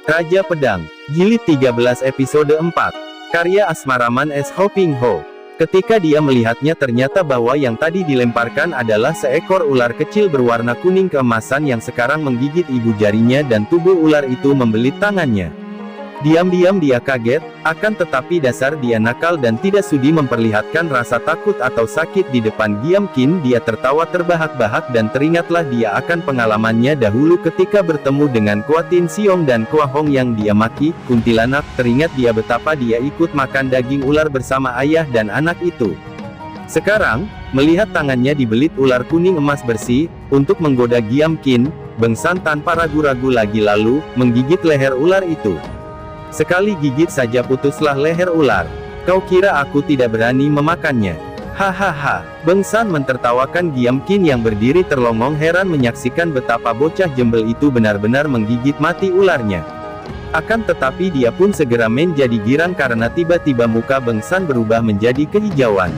Raja Pedang, Jilid 13 episode 4. Karya Asmaraman S. Ho Ping Ho. Ketika dia melihatnya ternyata bahwa yang tadi dilemparkan adalah seekor ular kecil berwarna kuning keemasan yang sekarang menggigit ibu jarinya dan tubuh ular itu membelit tangannya. Diam-diam dia kaget, akan tetapi dasar dia nakal dan tidak sudi memperlihatkan rasa takut atau sakit di depan Giam Qin. Dia tertawa terbahak-bahak dan teringatlah dia akan pengalamannya dahulu ketika bertemu dengan Kua Tin Siong dan Kua Hong yang dia maki, kuntilanak. Teringat dia betapa dia ikut makan daging ular bersama ayah dan anak itu. Sekarang, melihat tangannya dibelit ular kuning emas bersih, untuk menggoda Giam Qin, Beng San tanpa ragu-ragu lagi lalu, menggigit leher ular itu. Sekali gigit saja putuslah leher ular. Kau kira aku tidak berani memakannya? Hahaha. Beng San mentertawakan Giam Qin yang berdiri terlongong heran menyaksikan betapa bocah jembel itu benar-benar menggigit mati ularnya. Akan tetapi dia pun segera menjadi girang karena tiba-tiba muka Beng San berubah menjadi kehijauan.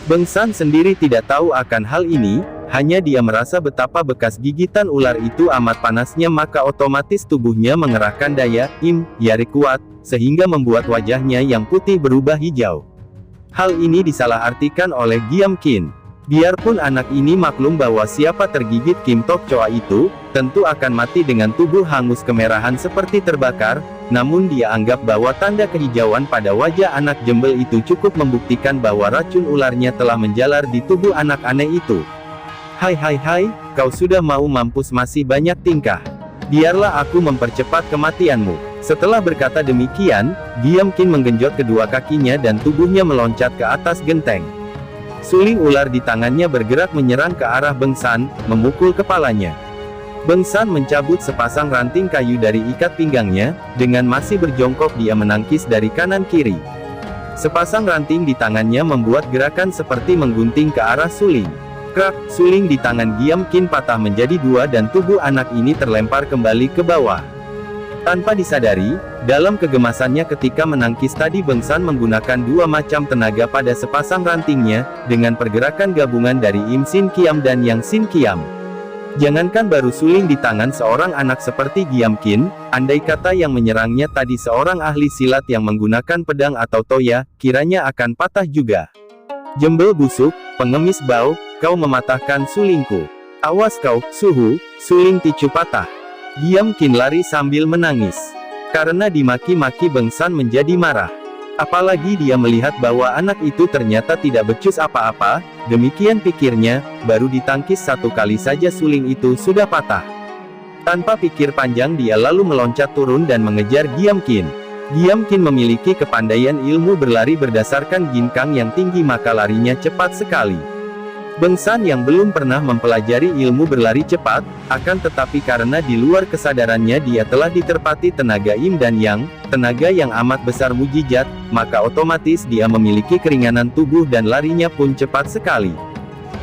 Beng San sendiri tidak tahu akan hal ini, hanya dia merasa betapa bekas gigitan ular itu amat panasnya maka otomatis tubuhnya mengerahkan daya yari kuat, sehingga membuat wajahnya yang putih berubah hijau. Hal ini disalahartikan oleh Giam Qin. Biarpun anak ini maklum bahwa siapa tergigit Kim Tok Choa itu, tentu akan mati dengan tubuh hangus kemerahan seperti terbakar, namun dia anggap bahwa tanda kehijauan pada wajah anak jembel itu cukup membuktikan bahwa racun ularnya telah menjalar di tubuh anak aneh itu. Hai, kau sudah mau mampus masih banyak tingkah. Biarlah aku mempercepat kematianmu. Setelah berkata demikian, Giam Qin menggenjot kedua kakinya dan tubuhnya meloncat ke atas genteng. Suling ular di tangannya bergerak menyerang ke arah Beng San, memukul kepalanya. Beng San mencabut sepasang ranting kayu dari ikat pinggangnya, dengan masih berjongkok dia menangkis dari kanan kiri. Sepasang ranting di tangannya membuat gerakan seperti menggunting ke arah suling. Krak, suling di tangan Giam Qin patah menjadi dua dan tubuh anak ini terlempar kembali ke bawah. Tanpa disadari, dalam kegemasannya ketika menangkis tadi Beng San menggunakan dua macam tenaga pada sepasang rantingnya, dengan pergerakan gabungan dari Im Sin Kiam dan Yang Sin Kiam. Jangankan baru suling di tangan seorang anak seperti Giam Qin, andai kata yang menyerangnya tadi seorang ahli silat yang menggunakan pedang atau toya, kiranya akan patah juga. Jembel busuk, pengemis bau, kau mematahkan sulingku. Awas kau, suhu, suling ticu patah. Giam Qin lari sambil menangis. Karena dimaki-maki Beng San menjadi marah. Apalagi dia melihat bahwa anak itu ternyata tidak becus apa-apa, demikian pikirnya, baru ditangkis satu kali saja suling itu sudah patah. Tanpa pikir panjang dia lalu meloncat turun dan mengejar Giam Qin. Giam Qin memiliki kepandaian ilmu berlari berdasarkan ginkang yang tinggi maka larinya cepat sekali. Beng San yang belum pernah mempelajari ilmu berlari cepat, akan tetapi karena di luar kesadarannya dia telah diterpati tenaga Im dan Yang, tenaga yang amat besar mujizat, maka otomatis dia memiliki keringanan tubuh dan larinya pun cepat sekali.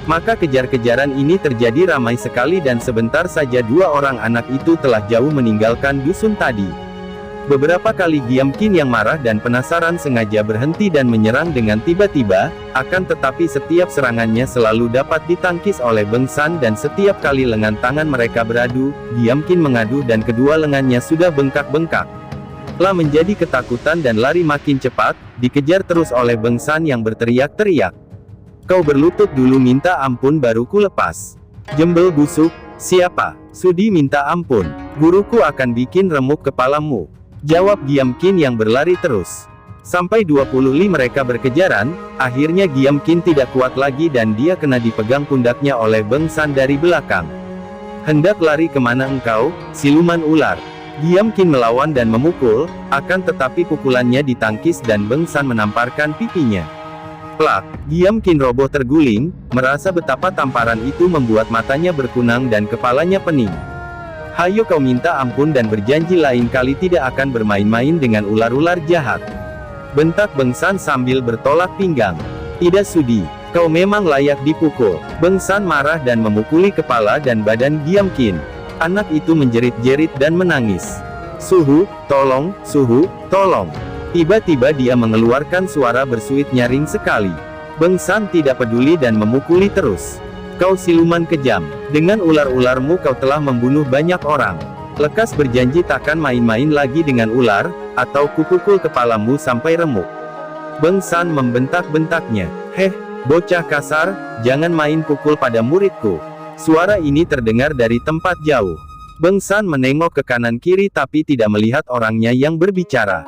Maka kejar-kejaran ini terjadi ramai sekali dan sebentar saja dua orang anak itu telah jauh meninggalkan dusun tadi. Beberapa kali Giam Qin yang marah dan penasaran sengaja berhenti dan menyerang dengan tiba-tiba, akan tetapi setiap serangannya selalu dapat ditangkis oleh Beng San dan setiap kali lengan tangan mereka beradu, Giam Qin mengadu dan kedua lengannya sudah bengkak-bengkak. Lah menjadi ketakutan dan lari makin cepat, dikejar terus oleh Beng San yang berteriak-teriak. Kau berlutut dulu minta ampun baru ku lepas. Jembel busuk, siapa? Sudi minta ampun. Guruku akan bikin remuk kepalamu. Jawab Giam Qin yang berlari terus. Sampai 25 mereka berkejaran, akhirnya Giam Qin tidak kuat lagi dan dia kena dipegang pundaknya oleh Beng San dari belakang. Hendak lari kemana engkau, siluman ular? Giam Qin melawan dan memukul, akan tetapi pukulannya ditangkis dan Beng San menamparkan pipinya. Plak, Giam Qin roboh terguling, merasa betapa tamparan itu membuat matanya berkunang dan kepalanya pening. Hayo kau minta ampun dan berjanji lain kali tidak akan bermain-main dengan ular-ular jahat. Bentak Beng San sambil bertolak pinggang. Tidak sudi, kau memang layak dipukul. Beng San marah dan memukuli kepala dan badan Giam Qin. Anak itu menjerit-jerit dan menangis. Suhu, tolong, suhu, tolong. Tiba-tiba dia mengeluarkan suara bersuit nyaring sekali. Beng San tidak peduli dan memukuli terus. Kau siluman kejam, dengan ular-ularmu kau telah membunuh banyak orang. Lekas berjanji takkan main-main lagi dengan ular, atau kupukul kepalamu sampai remuk. Beng San membentak-bentaknya. Heh, bocah kasar, jangan main pukul pada muridku. Suara ini terdengar dari tempat jauh. Beng San menengok ke kanan kiri tapi tidak melihat orangnya yang berbicara.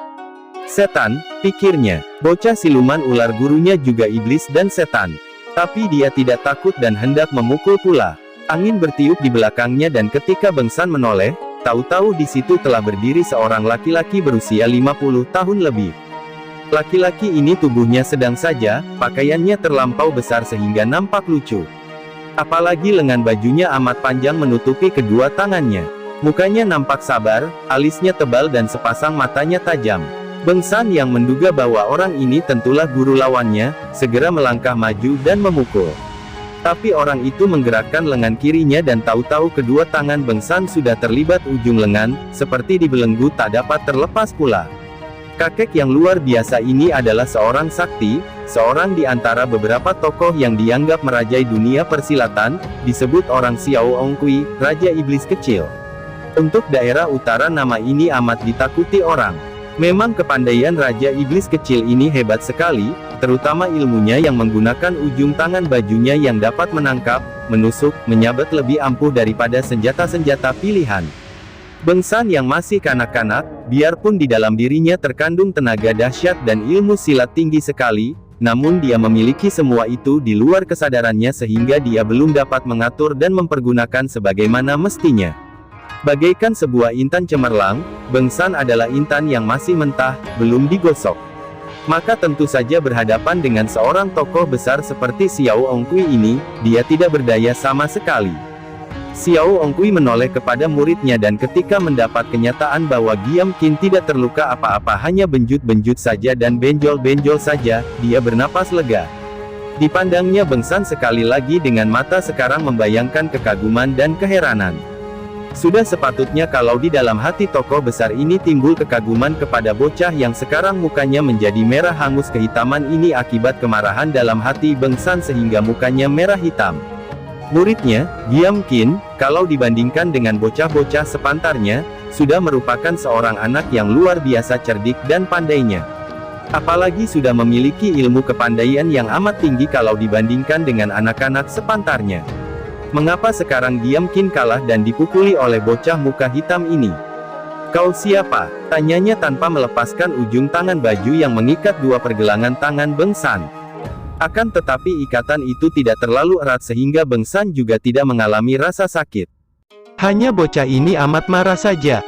Setan, pikirnya, bocah siluman ular gurunya juga iblis dan setan. Tapi dia tidak takut dan hendak memukul pula. Angin bertiup di belakangnya dan ketika Beng San menoleh, tahu-tahu di situ telah berdiri seorang laki-laki berusia 50 tahun lebih. Laki-laki ini tubuhnya sedang saja, pakaiannya terlampau besar sehingga nampak lucu. Apalagi lengan bajunya amat panjang menutupi kedua tangannya. Mukanya nampak sabar, alisnya tebal dan sepasang matanya tajam. Beng San yang menduga bahwa orang ini tentulah guru lawannya, segera melangkah maju dan memukul. Tapi orang itu menggerakkan lengan kirinya dan tahu-tahu kedua tangan Beng San sudah terlibat ujung lengan, seperti dibelenggu tak dapat terlepas pula. Kakek yang luar biasa ini adalah seorang sakti, seorang di antara beberapa tokoh yang dianggap merajai dunia persilatan, disebut orang Xiao Ongqui, Raja Iblis Kecil. Untuk daerah utara nama ini amat ditakuti orang. Memang kepandaian Raja Iblis Kecil ini hebat sekali, terutama ilmunya yang menggunakan ujung tangan bajunya yang dapat menangkap, menusuk, menyabet lebih ampuh daripada senjata-senjata pilihan. Beng San yang masih kanak-kanak, biarpun di dalam dirinya terkandung tenaga dahsyat dan ilmu silat tinggi sekali, namun dia memiliki semua itu di luar kesadarannya sehingga dia belum dapat mengatur dan mempergunakan sebagaimana mestinya. Bagaikan sebuah intan cemerlang, Beng San adalah intan yang masih mentah, belum digosok. Maka tentu saja berhadapan dengan seorang tokoh besar seperti Xiao Ongqui ini, dia tidak berdaya sama sekali. Xiao Ongqui menoleh kepada muridnya dan ketika mendapat kenyataan bahwa Giam Qin tidak terluka apa-apa hanya benjut-benjut saja dan benjol-benjol saja, dia bernapas lega. Dipandangnya Beng San sekali lagi dengan mata sekarang membayangkan kekaguman dan keheranan. Sudah sepatutnya kalau di dalam hati tokoh besar ini timbul kekaguman kepada bocah yang sekarang mukanya menjadi merah hangus kehitaman ini akibat kemarahan dalam hati Beng San sehingga mukanya merah hitam. Muridnya, Giam Qin, kalau dibandingkan dengan bocah-bocah sepantarnya, sudah merupakan seorang anak yang luar biasa cerdik dan pandainya. Apalagi sudah memiliki ilmu kepandaian yang amat tinggi kalau dibandingkan dengan anak-anak sepantarnya. Mengapa sekarang Giam Qin kalah dan dipukuli oleh bocah muka hitam ini? Kau siapa? Tanyanya tanpa melepaskan ujung tangan baju yang mengikat dua pergelangan tangan Beng San. Akan tetapi ikatan itu tidak terlalu erat sehingga Beng San juga tidak mengalami rasa sakit. Hanya bocah ini amat marah saja.